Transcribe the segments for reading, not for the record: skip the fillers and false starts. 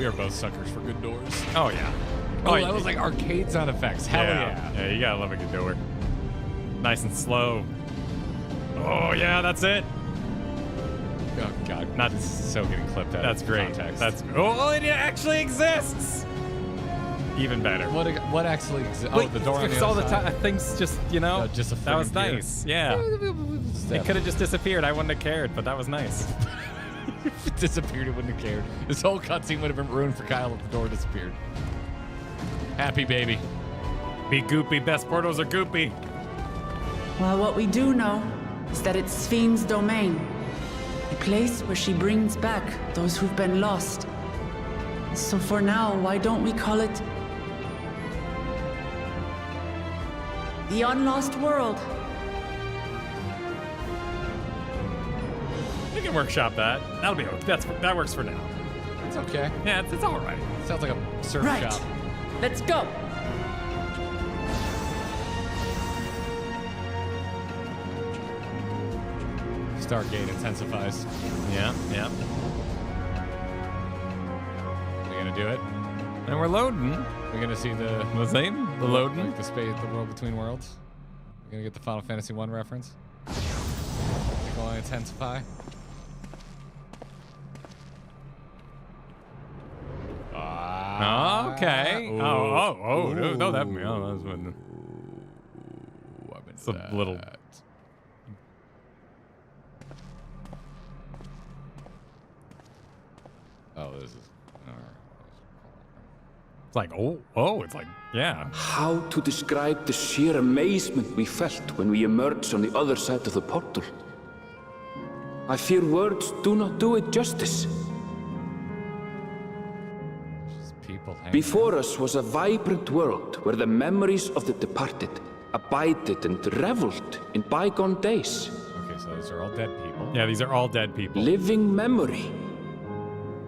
We are both suckers for good doors. Oh, yeah. Oh, that was like arcade sound effects. Hell yeah. Yeah, you gotta love a good door. Nice and slow. Oh, yeah, that's it. Oh, God. Not so getting clipped out That's of great. context. That's oh, it actually exists. Even better. What actually exists? Oh, the door on the all other the side? time. Things just, you know, just a that was friggin' nice. Yeah. It could have just disappeared. I wouldn't have cared, but that was nice. If it disappeared, it wouldn't have cared. This whole cutscene would have been ruined for Kyle if the door disappeared. Happy baby. Be goopy. Best portals are goopy. Well, what we do know is that it's Fiend's domain. A place where she brings back those who've been lost. So for now, why don't we call it the Unlost World? We can workshop that. That'll be okay. That works for now. It's okay. Yeah, it's all right. Sounds like a surf Right. shop. Let's go. Stargate intensifies. Yeah, yeah. We're gonna do it. And we're loading. We're gonna see the loading. like the space, the world between worlds. We're gonna get the Final Fantasy 1 reference. Think we'll intensify. Okay. Ooh. No, that was when it's a little. Oh, this is. It's like it's like yeah. How to describe the sheer amazement we felt when we emerged on the other side of the portal? I fear words do not do it justice. Just people hanging Before us was a vibrant world where the memories of the departed abided and reveled in bygone days. Okay, so those are all dead people. Yeah, these are all dead people. Living memory.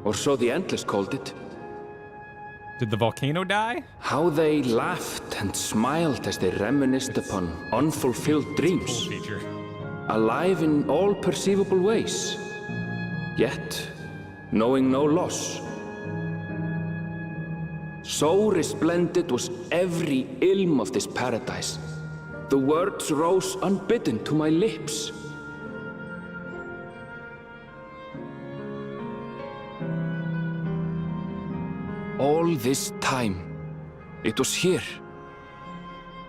Or so the Endless called it. Did the volcano die? How they laughed and smiled as they reminisced upon unfulfilled Cool dreams. feature. Alive in all perceivable ways, yet knowing no loss. So resplendent was every ilm of this paradise. The words rose unbidden to my lips. All this time, it was here.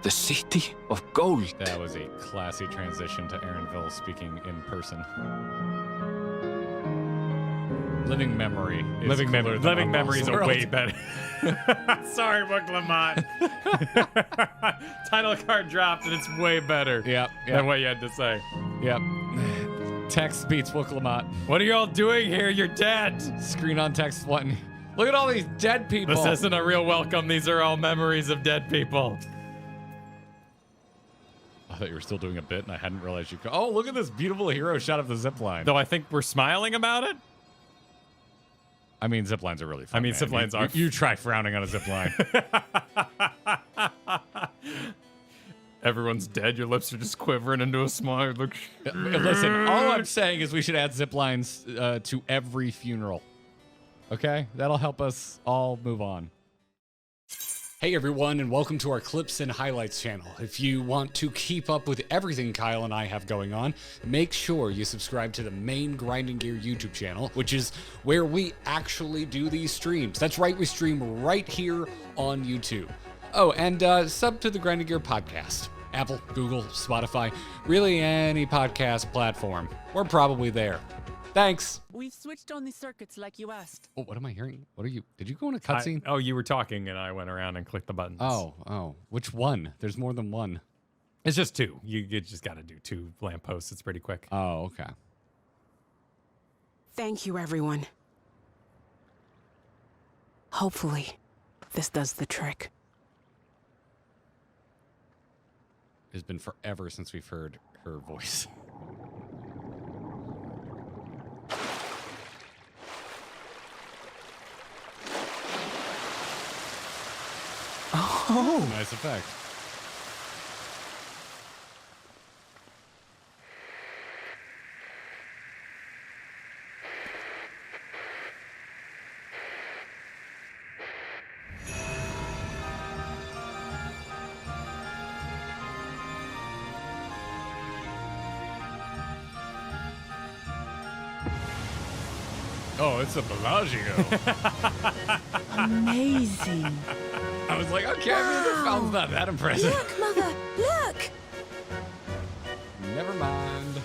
The city of gold. That was a classy transition to Aaronville speaking in person. Living memory. Living memories are way better. Sorry, Wuk Lamat. Title card dropped, and it's way better. Yep. Than what you had to say. Yep. Text beats Wuk Lamat. What are y'all doing here? You're dead. Screen on text button. Look at all these dead people. This isn't a real welcome. These are all memories of dead people. I thought you were still doing a bit, and I hadn't realized you could. Oh, look at this beautiful hero shot of the zip line. Though I think we're smiling about it. I mean, zip lines are really fun. I mean, man. zip lines are. You try frowning on a zip line. Everyone's dead. Your lips are just quivering into a smile. Look. Listen, all I'm saying is we should add zip lines to every funeral. Okay? That'll help us all move on. Hey everyone, and welcome to our Clips and Highlights channel. If you want to keep up with everything Kyle and I have going on, make sure you subscribe to the main Grinding Gear YouTube channel, which is where we actually do these streams. That's right, we stream right here on YouTube. Oh, and sub to the Grinding Gear podcast. Apple, Google, Spotify, really any podcast platform. We're probably there. Thanks. We've switched on the circuits like you asked. Oh, what am I hearing? What are you? Did you go in a cutscene? Oh, you were talking, and I went around and clicked the buttons. Oh. Which one? There's more than one. It's just two. You just got to do 2 lampposts. It's pretty quick. Oh, okay. Thank you, everyone. Hopefully, this does the trick. It's been forever since we've heard her voice. Oh, nice effect. Oh, it's a Bellagio. Amazing. I was like, okay, I mean, the fountain's not that impressive. Look, Mother, look! Never mind.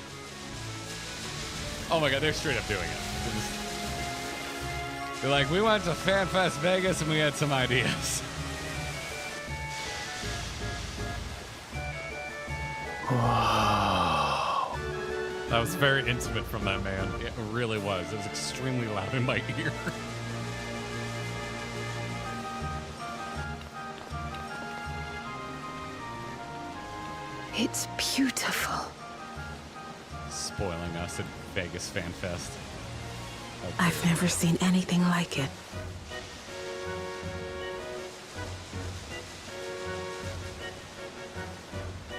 Oh my god, they're straight up doing it. They're like, we went to FanFest Vegas and we had some ideas. Wow. That was very intimate from that man. It really was. It was extremely loud in my ear. It's beautiful. Spoiling us at Vegas Fan Fest. Okay. I've never seen anything like it.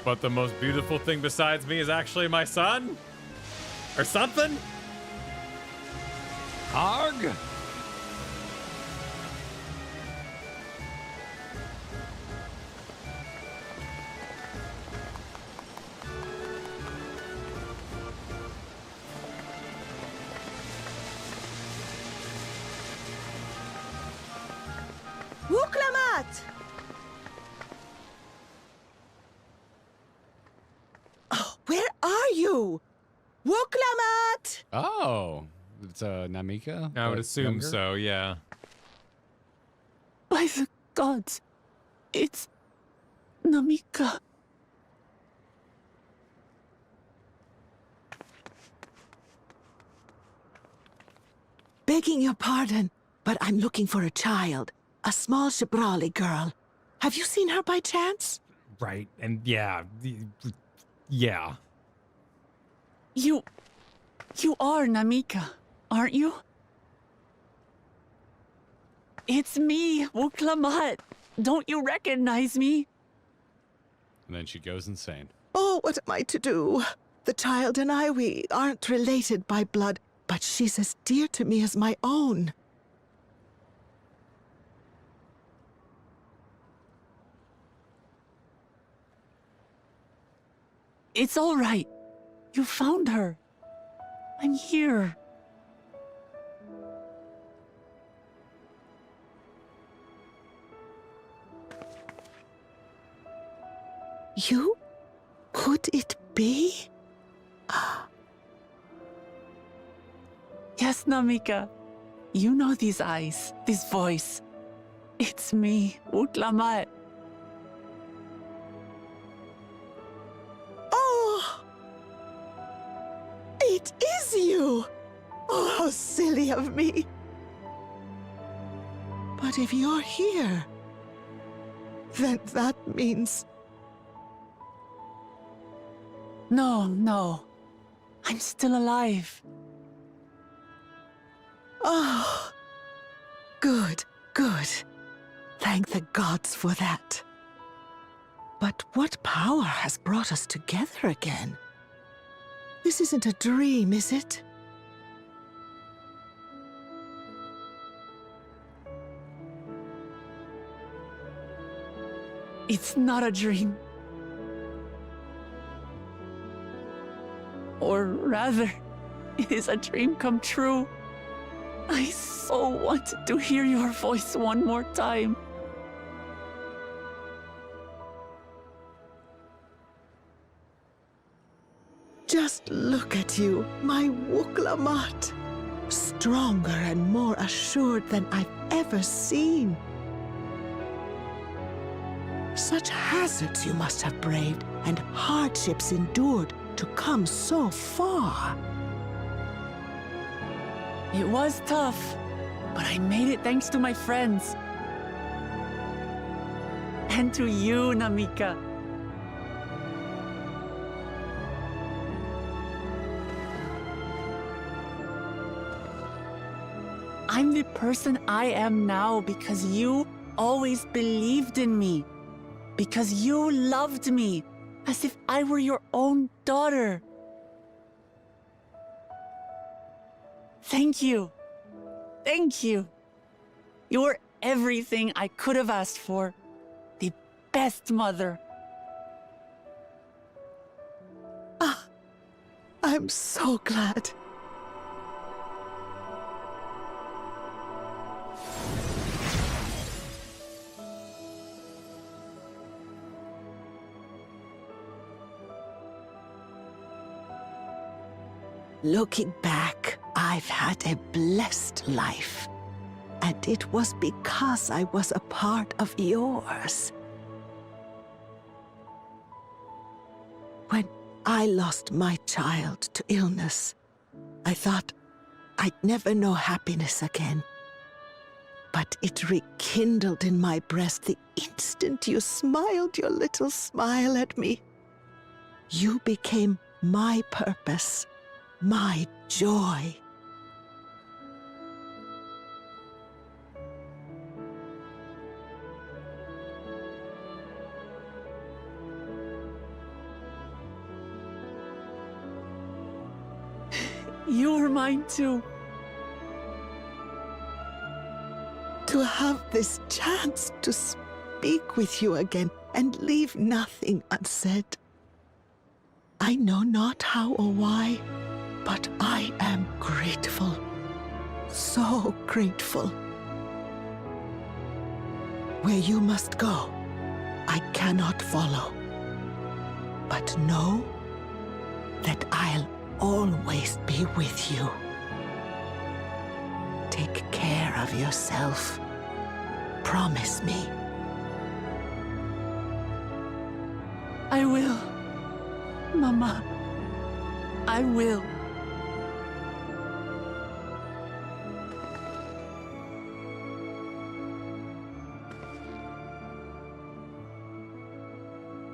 But the most beautiful thing besides me is actually my son? Or something? Arg! Wuk Lamat! Oh, where are you? Wuk Lamat! Oh, it's Namikka? I would but assume younger? so, yeah. By the gods, it's Namikka. Begging your pardon, but I'm looking for a child. A small Shibrali girl. Have you seen her by chance? Right, and yeah. Yeah. You are Namikka, aren't you? It's me, Wuk Lamat. Don't you recognize me? And then she goes insane. Oh, what am I to do? The child and I, we aren't related by blood, but she's as dear to me as my own. It's all right. You found her. I'm here. You? Could it be? Yes, Namikka. You know these eyes, this voice. It's me, Wuk Lamat. Oh! It is you! Oh, how silly of me. But if you're here, then that means... No. I'm still alive. Oh, good. Thank the gods for that. But what power has brought us together again? This isn't a dream, is it? It's not a dream. Or rather, it is a dream come true. I so wanted to hear your voice one more time. Just look at you, my Wuk Lamat. Stronger and more assured than I've ever seen. Such hazards you must have braved and hardships endured to come so far. It was tough, but I made it thanks to my friends. And to you, Namikka. I'm the person I am now because you always believed in me. Because you loved me as if I were your own daughter. Thank you. Thank you. You're everything I could have asked for. The best mother. I'm so glad. Looking back, I've had a blessed life. And it was because I was a part of yours. When I lost my child to illness, I thought I'd never know happiness again. But it rekindled in my breast the instant you smiled your little smile at me. You became my purpose, my joy. You're mine too. To have this chance to speak with you again and leave nothing unsaid. I know not how or why, but I am grateful. So grateful. Where you must go, I cannot follow. But know that I'll always be with you. Take care of yourself. Promise me. I will. Mama. I will.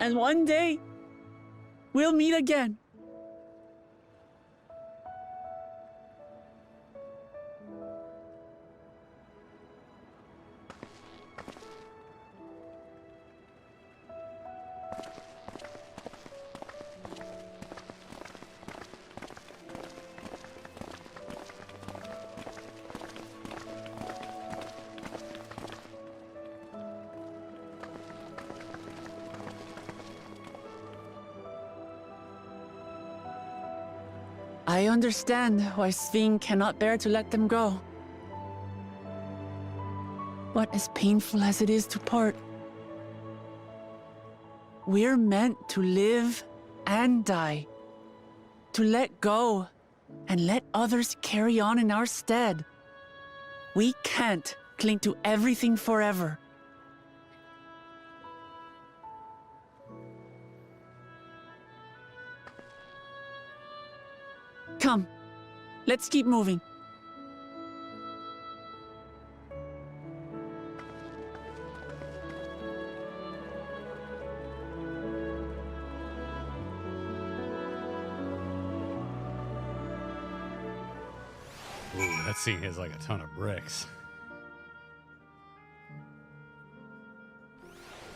And one day, we'll meet again. I understand why Sving cannot bear to let them go. But as painful as it is to part, we're meant to live and die. To let go and let others carry on in our stead. We can't cling to everything forever. Come, let's keep moving. Ooh, that scene has like a ton of bricks.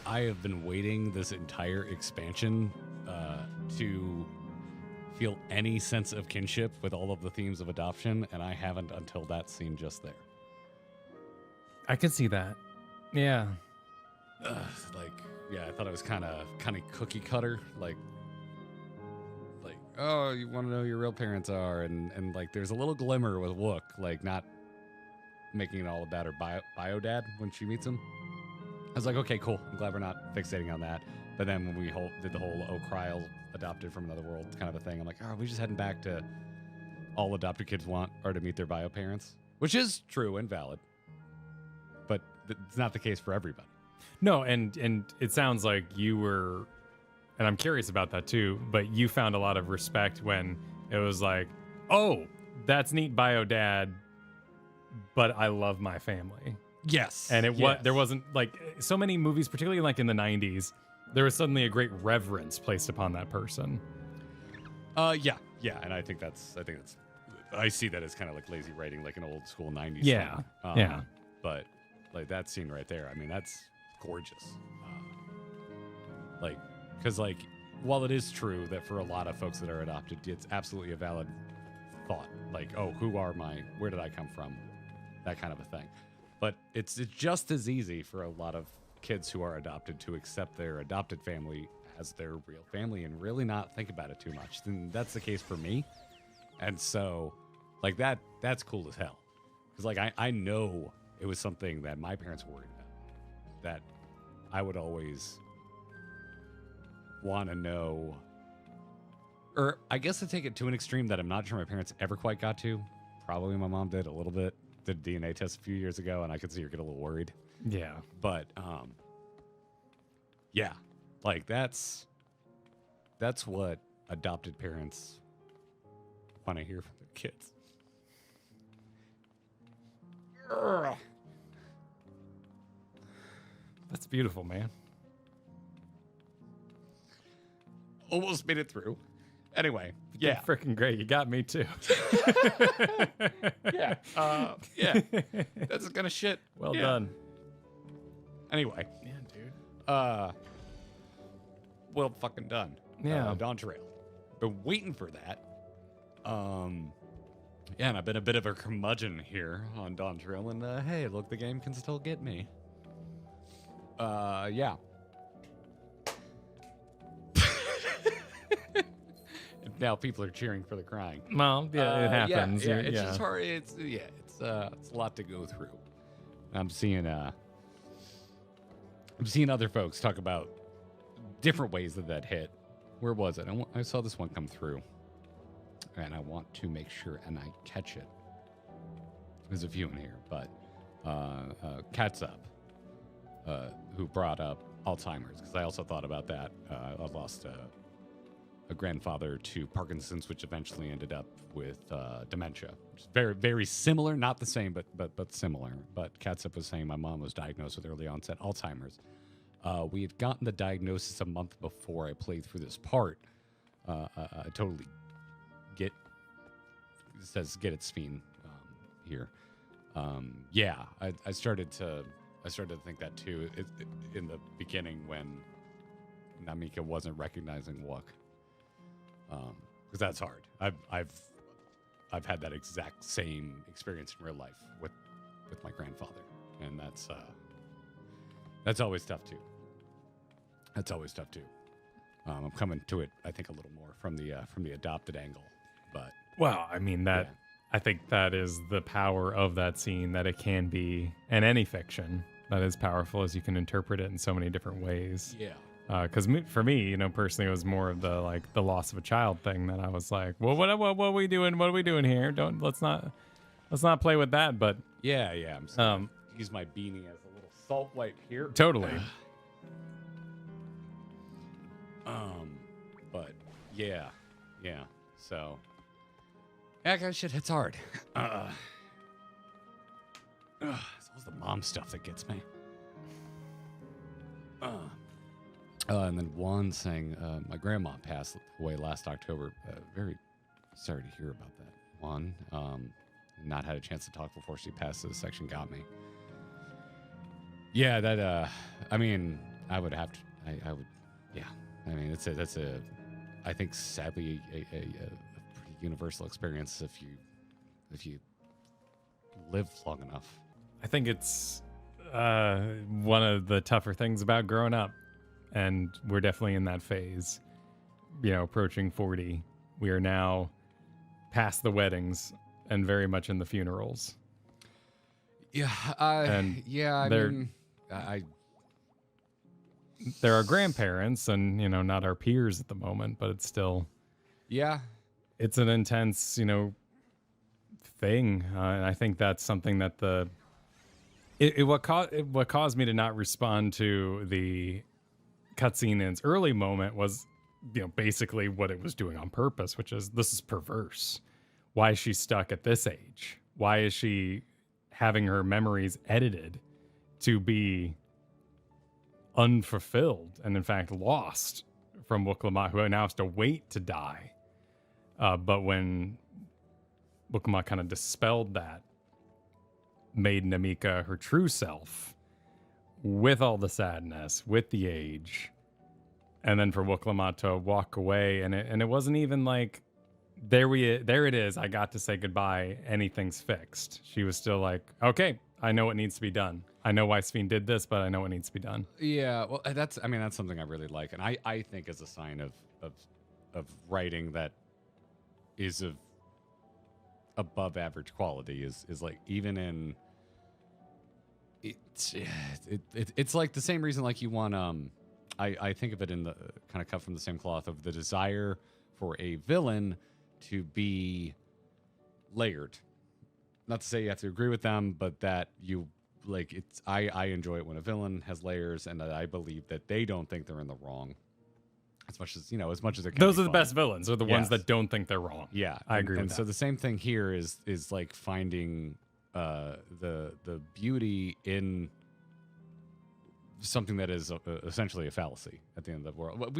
I have been waiting this entire expansion to feel any sense of kinship with all of the themes of adoption, and I haven't until that scene just there. I could see that. Yeah. Yeah, I thought it was kind of cookie cutter, like, oh, you want to know who your real parents are, and like, there's a little glimmer with Wuk, like, not making it all about her bio dad when she meets him. I was like, okay, cool. I'm glad we're not fixating on that. But then when we did the whole O'Kryle adopted from another world kind of a thing, I'm like, oh, are we just heading back to all adopted kids want are to meet their bio parents? Which is true and valid, but it's not the case for everybody. No, and it sounds like you were, and I'm curious about that too, but you found a lot of respect when it was like, oh, that's neat bio dad, but I love my family. Yes. And there wasn't like so many movies, particularly like in the 90s, there was suddenly a great reverence placed upon that person. Yeah, and I think that's I see that as kind of like lazy writing, like an old school 90s thing. Yeah. But like that scene right there, I mean, that's gorgeous. Because like, while it is true that for a lot of folks that are adopted, it's absolutely a valid thought. Like, oh, where did I come from? That kind of a thing. But it's just as easy for a lot of kids who are adopted to accept their adopted family as their real family and really not think about it too much. And that's the case for me. And so, like, that's cool as hell. Because, like, I know it was something that my parents were worried about. That I would always want to know Or I guess to take it to an extreme that I'm not sure my parents ever quite got to. Probably my mom did a little bit. Did a DNA test a few years ago, and I could see her get a little worried. Yeah. But yeah, like that's what adopted parents want to hear from their kids. That's beautiful, man. Almost made it through. Anyway, yeah. Freaking great. You got me too. Yeah. Yeah. That's the kind of shit. Well Yeah. done. Anyway. Yeah, dude. Well fucking done. Yeah. Dawntrail. Been waiting for that. Yeah, and I've been a bit of a curmudgeon here on Dawntrail, and hey, look, the game can still get me. Yeah. Now people are cheering for the crying. Well, yeah, it happens. Yeah, it's just hard. It's a lot to go through. I'm seeing other folks talk about different ways that hit. Where was it? I saw this one come through, and I want to make sure and I catch it. There's a few in here, but Cat's Up, who brought up Alzheimer's, because I also thought about that. I lost a grandfather to Parkinson's, which eventually ended up with dementia. Which is very, very similar, not the same, but similar. But Cat's Up was saying my mom was diagnosed with early onset Alzheimer's. We had gotten the diagnosis a month before I played through this part. I totally get its theme here. Yeah, I started to think that too in the beginning when Namikka wasn't recognizing Wuk. Because that's hard. I've had that exact same experience in real life with my grandfather, and that's always tough too. I'm coming to it, I think, a little more from the adopted angle, but Well, I mean that. Yeah. I think that is the power of that scene, that it can be, and any fiction that is powerful, as you can interpret it in so many different ways. yeah. Because for me, personally, it was more of the loss of a child thing that I was like, well, what are we doing? What are we doing here? Let's not play with that. But Yeah. I'm just gonna use my beanie as a little salt wipe here. totally. But yeah. So, yeah, guys, shit hits hard. It's always the mom stuff that gets me. And then one saying, my grandma passed away last October. Very sorry to hear about that. One, not had a chance to talk before she passed, so this section got me. Yeah, that, I mean, I would have to, I would, yeah. I mean, that's a, I think, sadly, a pretty universal experience if you live long enough. I think it's one of the tougher things about growing up. And we're definitely in that phase, approaching 40. We are now past the weddings and very much in the funerals. Yeah, And there are grandparents and, not our peers at the moment, but it's still, it's an intense, thing. And I think that's something that what caused me to not respond to the cutscene in its early moment was, basically what it was doing on purpose, which is, this is perverse. Why is she stuck at this age? Why is she having her memories edited to be unfulfilled and in fact lost from Wuk Lamat, who now has to wait to die? But when Wuk Lamat kind of dispelled that, made Namikka her true self, with all the sadness, with the age, and then for Wuk Lamat to walk away, and it wasn't even like, there it is, I got to say goodbye, anything's fixed. She was still like, okay, I know what needs to be done. I know why Sphene did this, but I know what needs to be done. Yeah, well, that's something I really like, and I think is a sign of writing that is of above average quality is like, even in it's like the same reason, like, you want I think of it in the kind of cut from the same cloth of the desire for a villain to be layered. Not to say you have to agree with them, but that you like it's. I enjoy it when a villain has layers, and I believe that they don't think they're in the wrong. As much as as much as it can. Those be are the fun. best villains, are the ones that don't think they're wrong. Yeah, I agree with and that. so the same thing here is like finding the beauty in something that is essentially a fallacy at the end of the world.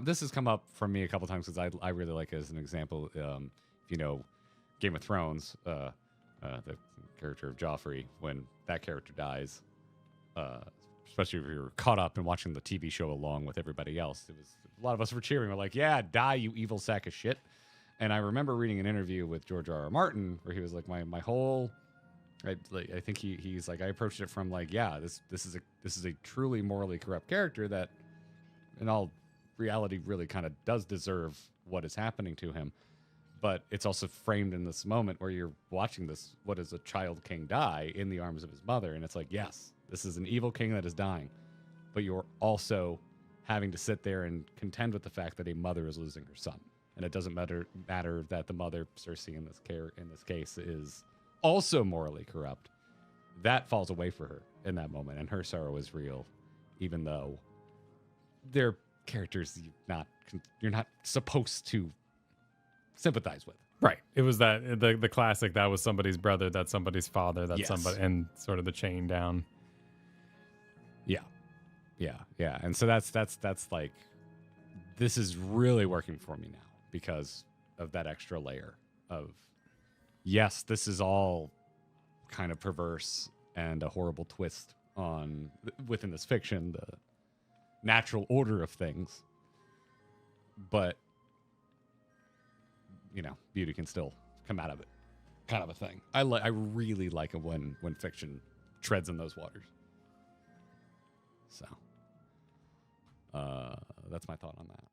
This has come up from me a couple times because I really like it as an example. If you know Game of Thrones, the character of Joffrey, when that character dies, especially if you're caught up in watching the TV show along with everybody else, it was a lot of us were cheering. We're like, "Yeah, die, you evil sack of shit!" And I remember reading an interview with George R.R. Martin where he was like, "My whole." I think he's like, I approached it from like, yeah, this is a truly morally corrupt character that, in all reality, really kind of does deserve what is happening to him, but it's also framed in this moment where you're watching this. What is a child king die in the arms of his mother, and it's like, yes, this is an evil king that is dying, but you're also having to sit there and contend with the fact that a mother is losing her son, and it doesn't matter that the mother Cersei in this case is also morally corrupt. That falls away for her in that moment, and her sorrow is real, even though they're characters you're not supposed to sympathize with. Right. It was that the classic, that was somebody's brother, that's somebody's father, that's Yes. somebody, and sort of the chain down. Yeah. And so that's like, this is really working for me now because of that extra layer of, yes, this is all kind of perverse and a horrible twist on within this fiction, the natural order of things, but beauty can still come out of it, kind of a thing. I really like it when fiction treads in those waters. So that's my thought on that.